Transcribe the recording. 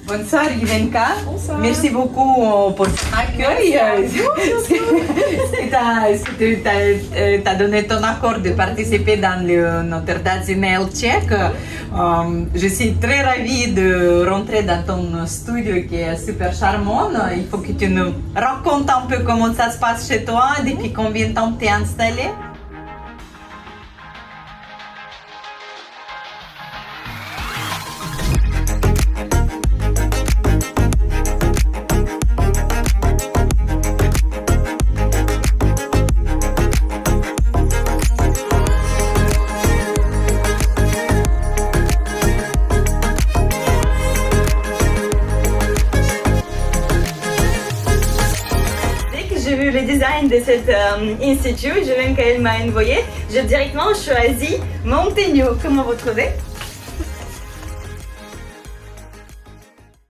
Bonsoir Ivenka. Bonsoir. Merci beaucoup pour ton accueil. Est-ce que tu as donné ton accord de participer dans notre date email tchèque? Je suis très ravie de rentrer dans ton studio qui est super charmant. Il faut que tu nous racontes un peu comment ça se passe chez toi, depuis combien de temps tu es installée? J'ai vu le design de cet institut, je même qu'elle m'a envoyé, j'ai directement choisi Montaigneau. Comment vous trouvez?